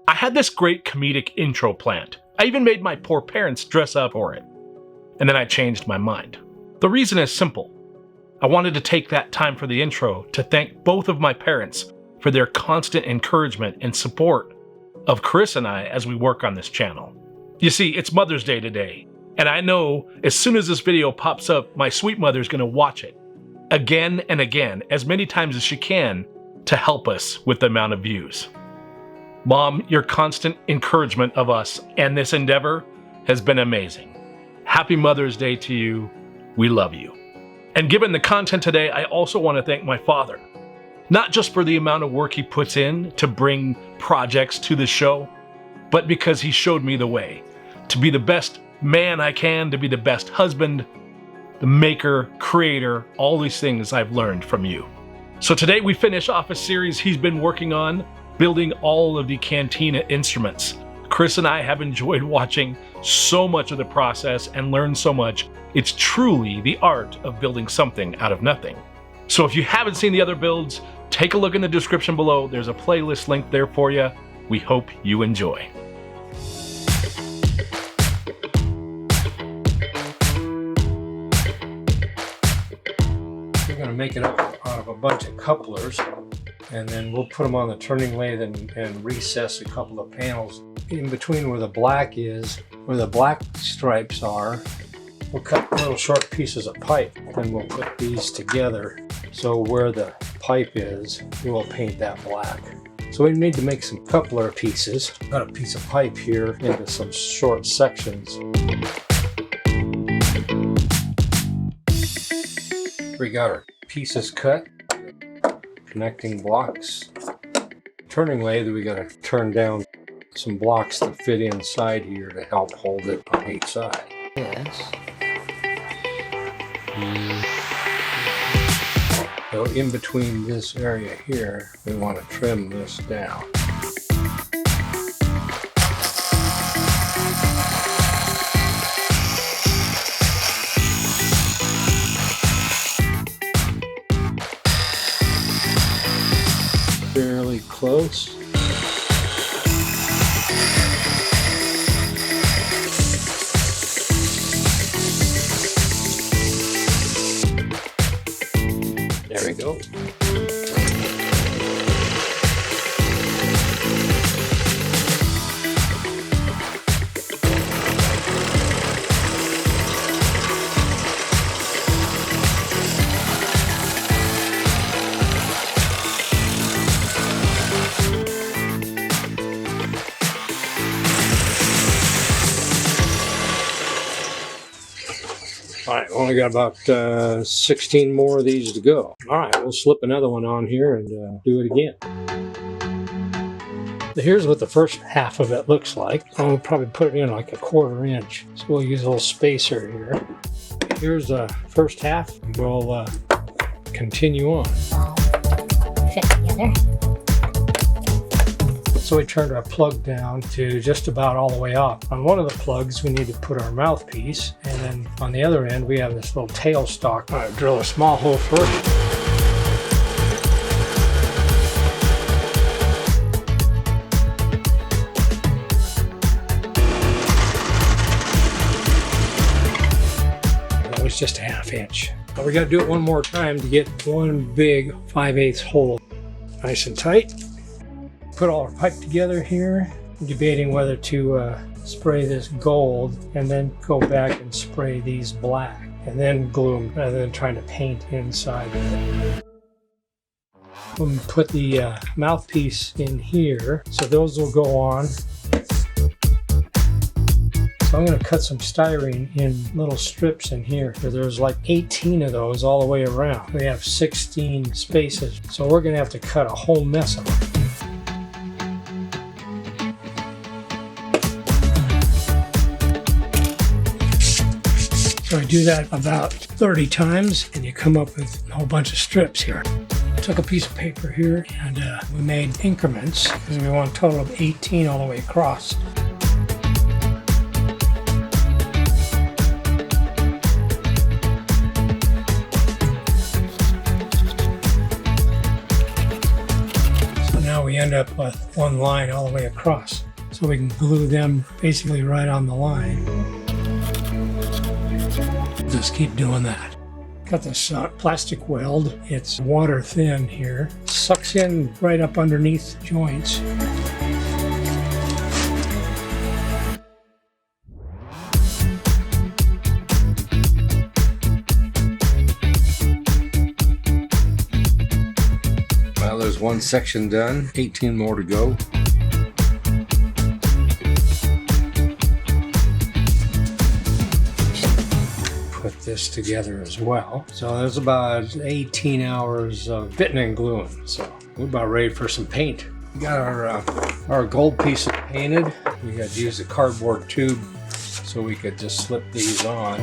I had this great comedic intro planned. I even made my poor parents dress up for it. And then I changed my mind. The reason is simple. I wanted to take that time for the intro to thank both of my parents for their constant encouragement and support of Chris and I as we work on this channel. You see, it's Mother's Day today, and I know as soon as this video pops up, my sweet mother's gonna watch it again and again, as many times as she can, to help us with the amount of views. Mom, your constant encouragement of us and this endeavor has been amazing. Happy Mother's Day to you. We love you. And given the content today, I also want to thank my father, not just for the amount of work he puts in to bring projects to the show, but because he showed me the way to be the best man I can, to be the best husband, the maker, creator, all these things I've learned from you. So today we finish off a series he's been working on, building all of the Cantina instruments. Chris and I have enjoyed watching so much of the process and learned so much. It's truly the art of building something out of nothing. So if you haven't seen the other builds, take a look in the description below. There's a playlist link there for you. We hope you enjoy. We're going to make it up out of a bunch of couplers, and then we'll put them on the turning lathe and recess a couple of panels in between where the black is, where the black stripes are. We'll cut little short pieces of pipe, and we'll put these together. So where the pipe is, we will paint that black. So we need to make some coupler pieces. Got a piece of pipe here into some short sections. We got our pieces cut, connecting blocks. Turning lathe, we got to turn down some blocks that fit inside here to help hold it on each side. Yes. So in between this area here, we want to trim this down. Fairly close. There we go. All right, only got about 16 more of these to go. All right, we'll slip another one on here and do it again. Here's what the first half of it looks like. I'll probably put it in like a 1/4 inch. So we'll use a little spacer here. Here's the first half. We'll continue on. Fit together. So we turned our plug down to just about all the way off. On one of the plugs, we need to put our mouthpiece, and then on the other end, we have this little tail stalk. All right, drill a small hole first. That was just a 1/2 inch. But we got to do it one more time to get one big 5/8 hole. Nice and tight. Put all our pipe together here. I'm debating whether to spray this gold and then go back and spray these black and then glue them rather than trying to paint inside of it. We'll put the mouthpiece in here, so those will go on. So I'm going to cut some styrene in little strips in here. There's like 18 of those all the way around. We have 16 spaces, so we're going to have to cut a whole mess of them. So I do that about 30 times and you come up with a whole bunch of strips here. Took a piece of paper here and we made increments because we want a total of 18 all the way across. So now we end up with one line all the way across. So we can glue them basically right on the line. Just keep doing that. Got this plastic weld. It's water thin here. Sucks in right up underneath the joints. Well, there's one section done, 18 more to go. Put this together as well. So there's about 18 hours of fitting and gluing. So we're about ready for some paint. We got our gold pieces painted. We got to use the cardboard tube so we could just slip these on.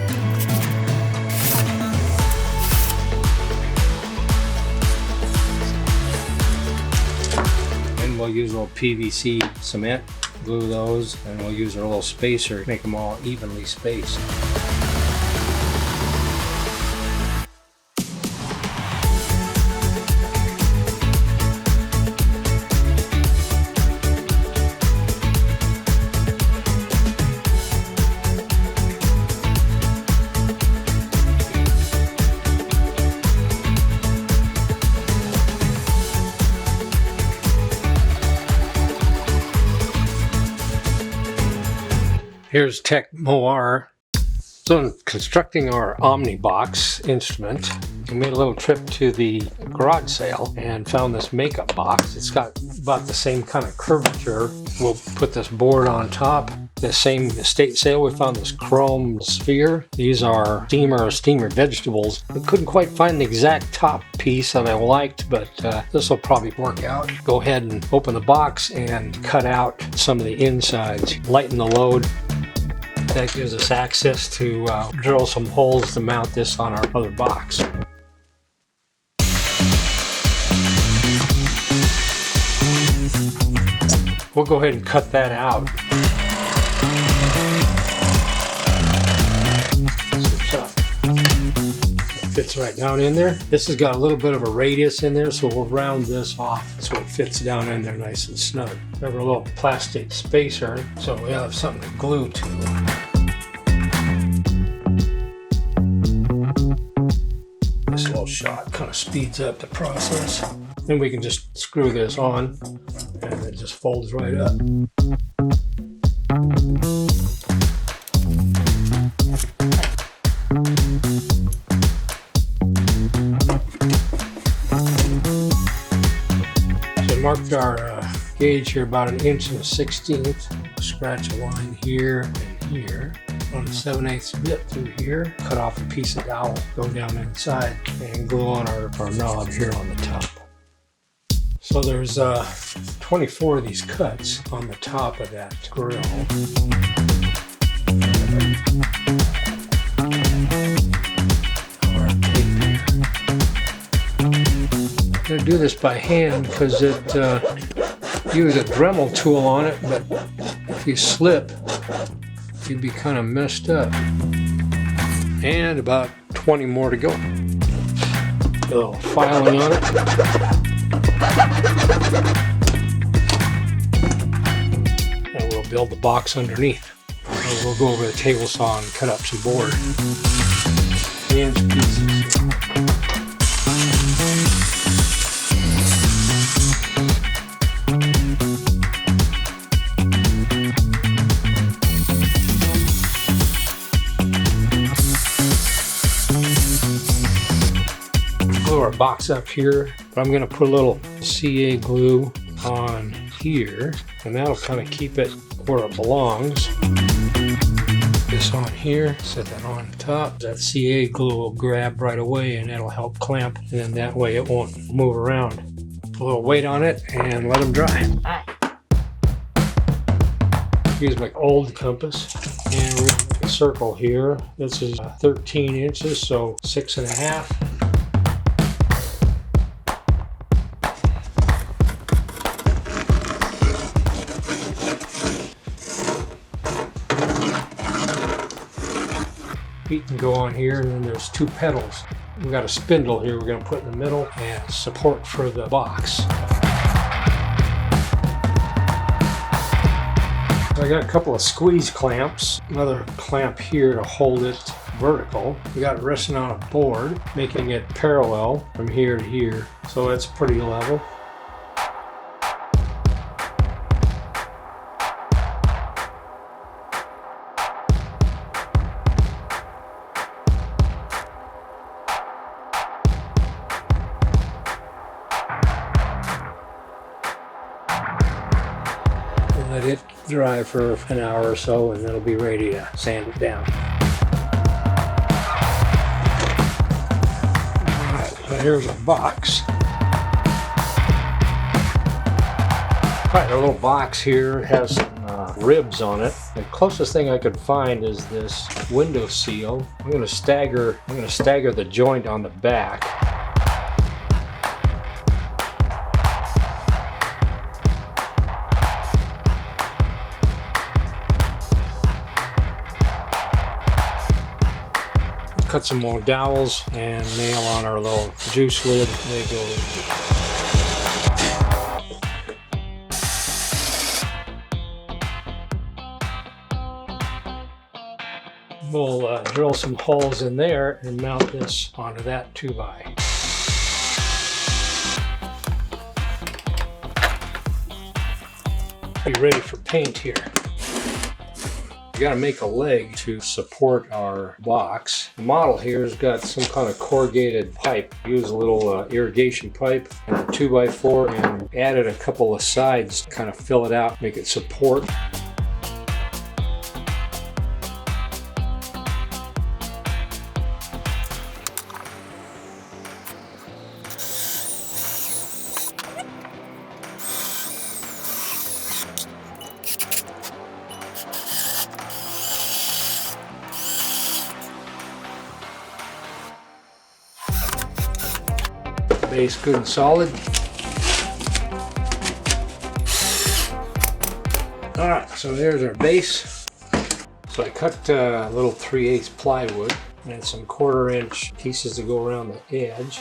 And we'll use a little PVC cement, glue those, and we'll use our little spacer to make them all evenly spaced. Here's Tech Moir. So in constructing our Omnibox instrument, we made a little trip to the garage sale and found this makeup box. It's got about the same kind of curvature. We'll put this board on top. The same estate sale, we found this chrome sphere. These are steamer vegetables. I couldn't quite find the exact top piece that I liked, but this will probably work out. Go ahead and open the box and cut out some of the insides. Lighten the load. That gives us access to drill some holes to mount this on our other box. We'll go ahead and cut that out. It fits right down in there. This has got a little bit of a radius in there, so we'll round this off so it fits down in there nice and snug. We have a little plastic spacer, so we have something to glue to. This little shot kind of speeds up the process. Then we can just screw this on and it just folds right up. So I marked our gauge here about 1 1/16 inches. Scratch a line here and here. On a 7/8 bit through here, cut off a piece of dowel, go down inside, and glue on our knob here on the top. So there's 24 of these cuts on the top of that grill. I'm going to do this by hand because it use a Dremel tool on it, but if you slip, you'd be kind of messed up. And about 20 more to go. A little filing on it. And we'll build the box underneath. And we'll go over the table saw and cut up some board. And pieces. Our box up here, but I'm going to put a little CA glue on here, and that'll kind of keep it where it belongs. This on here, set that on top. That CA glue will grab right away, and that'll help clamp, and then that way it won't move around. Put a little weight on it and let them dry. Use my old compass, and we're going to make a circle here. This is 13 inches, so 6.5. Feet can go on here, and then there's 2 pedals. We've got a spindle here we're going to put in the middle and support for the box. I got a couple of squeeze clamps, another clamp here to hold it vertical. We got it resting on a board, making it parallel from here to here, so it's pretty level. Let it dry for an hour or so, and then it'll be ready to sand it down. Alright, so here's a box. Alright, our little box here has some ribs on it. The closest thing I could find is this window seal. I'm gonna stagger the joint on the back. Cut some more dowels and nail on our little juice lid. They go in. We'll drill some holes in there and mount this onto that 2x. Be ready for paint here. We got to make a leg to support our box. The model here has got some kind of corrugated pipe. Use a little irrigation pipe and a 2x4 and added a couple of sides to kind of fill it out, make it support. Base good and solid. Alright, so there's our base. So I cut a little 3/8 plywood and some 1/4 inch pieces to go around the edge.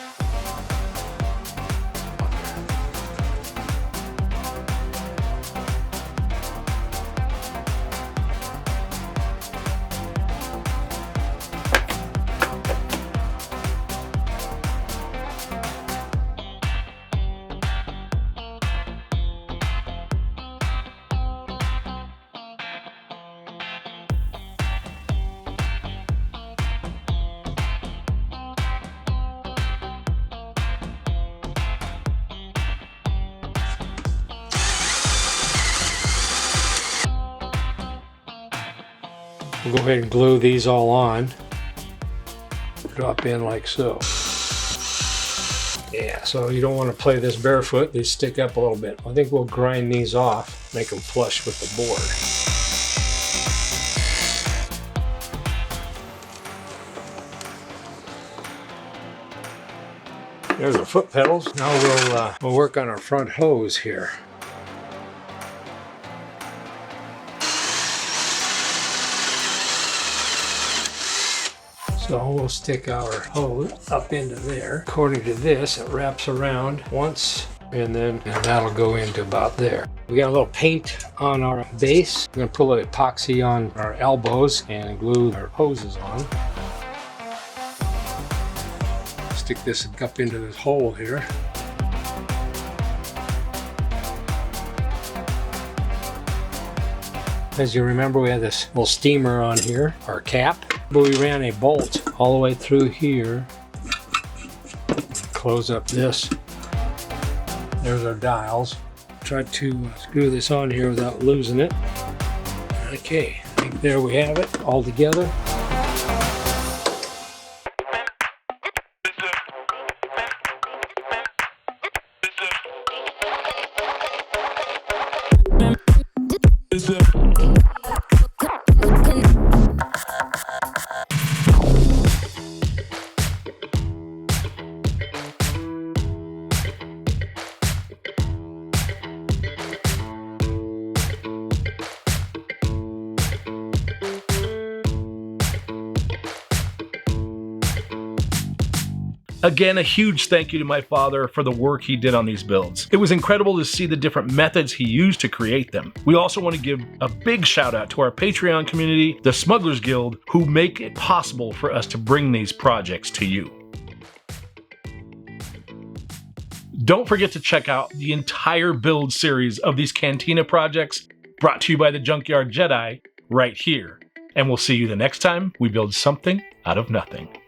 We'll go ahead and glue these all on. Drop in like so. Yeah, so you don't want to play this barefoot. They stick up a little bit. I think we'll grind these off, make them flush with the board. There's our foot pedals. Now we'll work on our front hose here. So we'll stick our hose up into there. According to this, it wraps around once and that'll go into about there. We got a little paint on our base. We're gonna put a little epoxy on our elbows and glue our hoses on. Stick this up into this hole here. As you remember, we had this little steamer on here, our cap. But we ran a bolt all the way through here. Close up this. There's our dials. Try to screw this on here without losing it. Okay, I think there we have it all together. Again, a huge thank you to my father for the work he did on these builds. It was incredible to see the different methods he used to create them. We also want to give a big shout out to our Patreon community, the Smugglers Guild, who make it possible for us to bring these projects to you. Don't forget to check out the entire build series of these Cantina projects brought to you by the Junkyard Jedi right here. And we'll see you the next time we build something out of nothing.